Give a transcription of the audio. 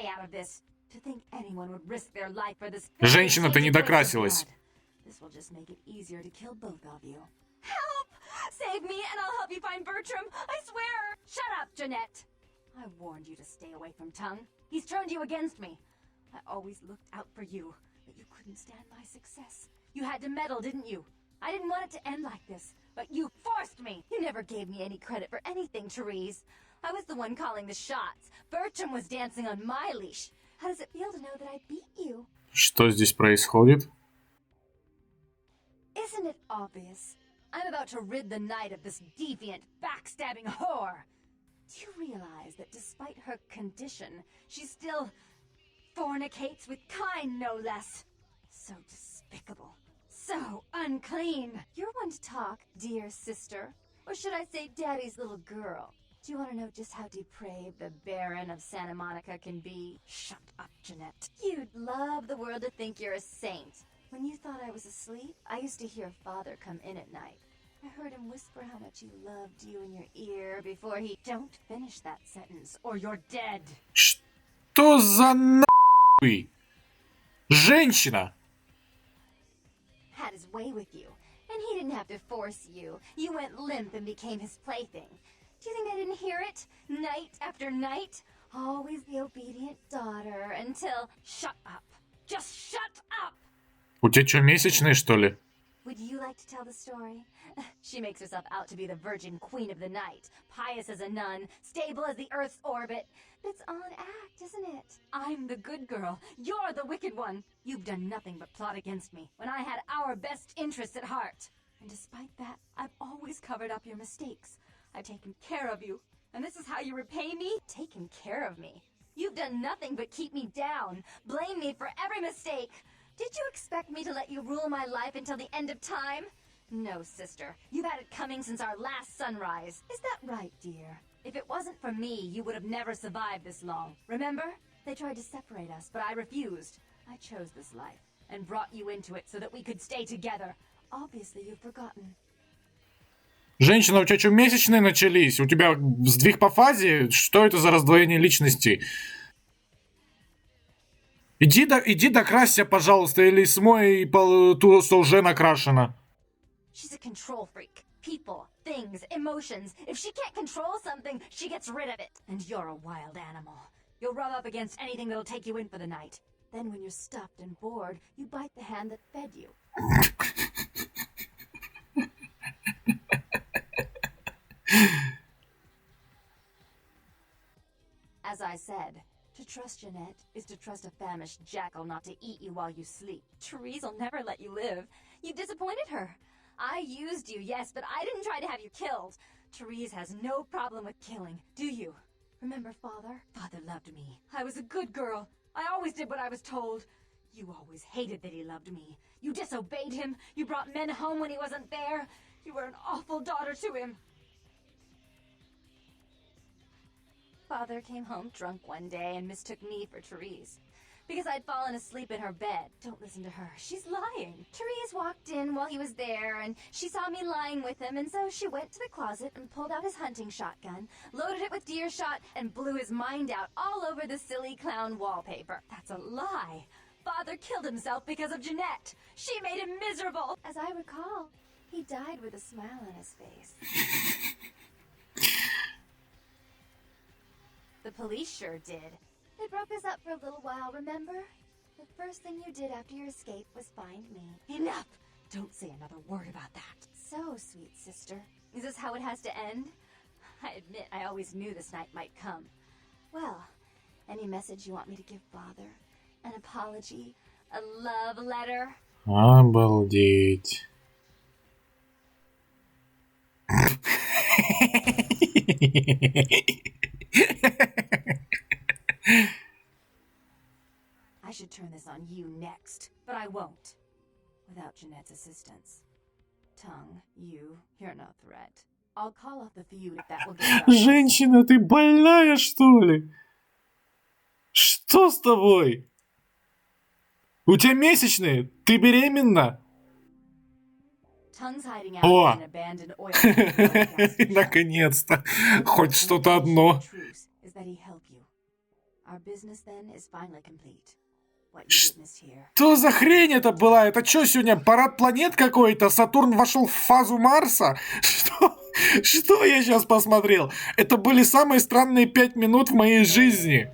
way out of this. To think anyone would risk their life for this. Женщина-то не докрасилась. This will just make it easier to kill both of you. Help! Save me and I'll help you find Bertram. I swear. Shut up, Jeanette. I warned you to stay away from Tongue. He's turned you against me. I always looked out for you, but you couldn't stand my success. You had to meddle, didn't you? I didn't want it to end like this, but you forced me. You never gave me any credit for anything, Therese. I was the one calling the shots. Bertram was dancing on my leash. How does it feel to know that I beat you? Что здесь происходит? Isn't it obvious? I'm about to rid the night of this deviant, backstabbing whore. Do you realize that despite her condition, she still fornicates with kind, no less? So despicable. So unclean. You're one to talk, dear sister. Or should I say daddy's little girl? Do you want to know just how depraved the Baron of Santa Monica can be? Shut up, Jeanette. You'd love the world to think you're a saint. When you thought I was asleep, I used to hear Father come in at night. I heard him whisper how much he loved you in your ear before he... Don't finish that sentence, or you're dead. Что за нахуй? Женщина! Had his way with you, and he didn't have to force you. You went limp and became his plaything. Do you think I didn't hear it? Night after night? Always the obedient daughter until... Shut up. Just shut up! У тебя что, месячные, что ли? Would you like to tell the story? She makes herself out to be the virgin queen of the night, pious as a nun, stable as the Earth's orbit. But it's all an act, isn't it? I'm the good girl. You're the wicked one. You've done nothing but plot against me when I had our best interests at heart. And despite that, I've always covered up your mistakes. I've taken care of you. And this is how you repay me? Taken care of me. You've done nothing but keep me down, blame me for every mistake. Did you expect me to let you rule my life until the end of time? No, sister. You've had it coming since our last sunrise. Is that right, dear? If it wasn't for me, you would have never survived this long. Remember? They tried to separate us, but I refused. I chose this life and brought you into it so that we could stay together. Obviously, you've forgotten. Женщина, у тебя что, месячные начались? У тебя сдвиг по фазе? Что это за раздвоение личности? Иди докрасься, пожалуйста, или смой ту, что уже накрашено. She's a control freak. People, things, emotions. If she can't control something, she gets rid of it. And you're a wild animal. You'll rub up against anything that'll take you in for the night. Then when you're stuffed and bored, you bite the hand that fed you. As I said, to trust Jeanette is to trust a famished jackal not to eat you while you sleep. Therese will never let you live. You disappointed her. I used you, yes, but I didn't try to have you killed. Therese has no problem with killing, do you? Remember Father? Father loved me. I was a good girl. I always did what I was told. You always hated that he loved me. You disobeyed him. You brought men home when he wasn't there. You were an awful daughter to him. Father came home drunk one day and mistook me for Therese. Because I'd fallen asleep in her bed. Don't listen to her. She's lying. Therese walked in while he was there, and she saw me lying with him, and so she went to the closet and pulled out his hunting shotgun, loaded it with deer shot, and blew his mind out all over the silly clown wallpaper. That's a lie. Father killed himself because of Jeanette. She made him miserable. As I recall, he died with a smile on his face. The police sure did. They broke us up for a little while, remember? The first thing you did after your escape was find me. Enough! Don't say another word about that. So, sweet sister, is this how it has to end? I admit I always knew this night might come. Well, any message you want me to give Father? An apology? A love letter? Обалдеть. I should turn this on you next, but I won't. Without Jeanette's assistance. Tongue, you're no threat. I'll call off the feud if that will get done. Женщина, ты больная, что ли? Что с тобой? У тебя месячные? Ты беременна? Tongue's hiding out О! in an abandoned oil gas station. Наконец-то. Хоть что-то одно. Truth is that he helped you. Our business then is finally complete. What you Ш- witnessed here. Что за хрень это была? Это что сегодня, парад планет какой-то? Сатурн вошел в фазу Марса? Что я сейчас посмотрел? Это были самые странные 5 минут в моей жизни.